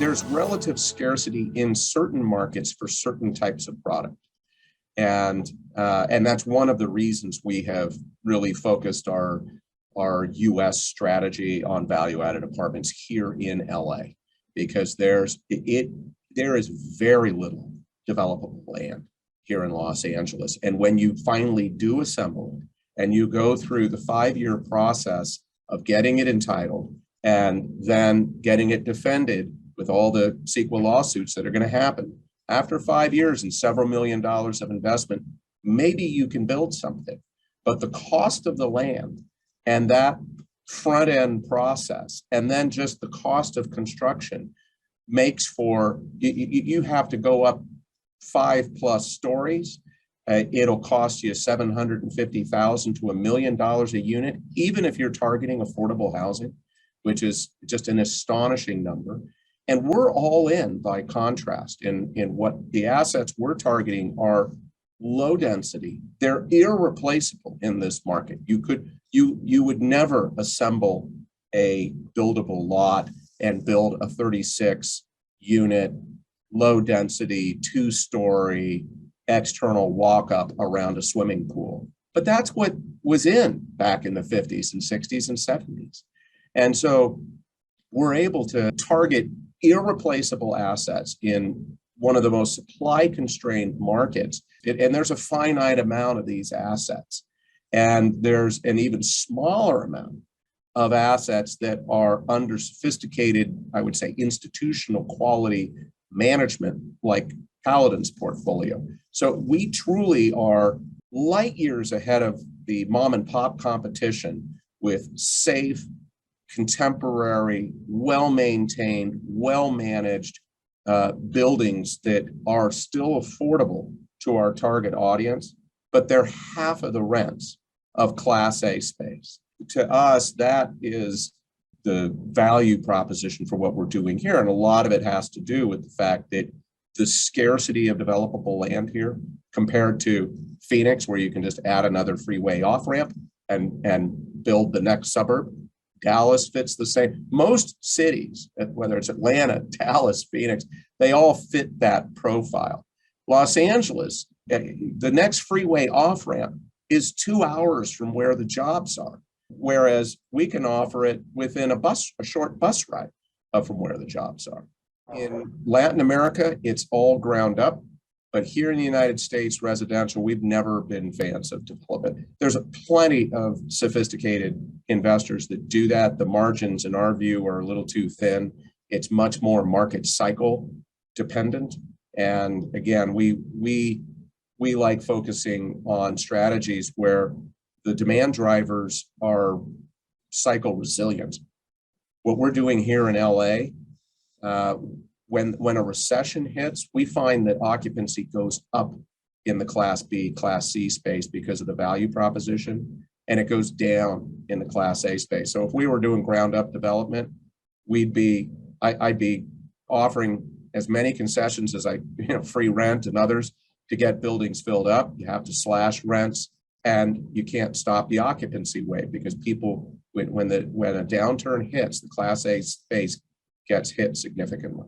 there's relative scarcity in certain markets for certain types of product. And that's one of the reasons we have really focused our U.S. strategy on value-added apartments here in LA, because there is very little developable land here in Los Angeles. And when you finally do assemble it and you go through the 5-year process of getting it entitled and then getting it defended with all the CEQA lawsuits that are going to happen, after 5 years and several $1 million of investment, maybe you can build something. But the cost of the land and that front end process, and then just the cost of construction, makes for, you have to go up 5+ stories. It'll cost you $750,000 to $1 million a unit, even if you're targeting affordable housing, which is just an astonishing number. And we're all in, by contrast, in what the assets we're targeting are low density. They're irreplaceable in this market. You would never assemble a buildable lot and build a 36 unit, low density, 2-story external walk up around a swimming pool. But that's what was in back in the 50s and 60s and 70s. And so we're able to target irreplaceable assets in one of the most supply constrained markets. And there's a finite amount of these assets. And there's an even smaller amount of assets that are under sophisticated, I would say, institutional quality management, like Paladin's portfolio. So we truly are light years ahead of the mom and pop competition with safe, contemporary, well-maintained, well-managed buildings that are still affordable to our target audience, but they're half of the rents of Class A space. To us, that is the value proposition for what we're doing here. And a lot of it has to do with the fact that the scarcity of developable land here compared to Phoenix, where you can just add another freeway off-ramp and build the next suburb. Dallas fits the same. Most cities, whether it's Atlanta, Dallas, Phoenix, they all fit that profile. Los Angeles, the next freeway off-ramp is 2 hours from where the jobs are, whereas we can offer it within a short bus ride from where the jobs are. In Latin America, it's all ground up. But here in the United States, residential, we've never been fans of development. There's plenty of sophisticated investors that do that. The margins, in our view, are a little too thin. It's much more market cycle dependent. And again, we like focusing on strategies where the demand drivers are cycle resilient. What we're doing here in LA, when a recession hits, we find that occupancy goes up in the Class B, Class C space because of the value proposition, and it goes down in the Class A space. So if we were doing ground up development, I'd be offering as many concessions as free rent and others to get buildings filled up. You have to slash rents, and you can't stop the occupancy wave, because people, when a downturn hits, the Class A space gets hit significantly.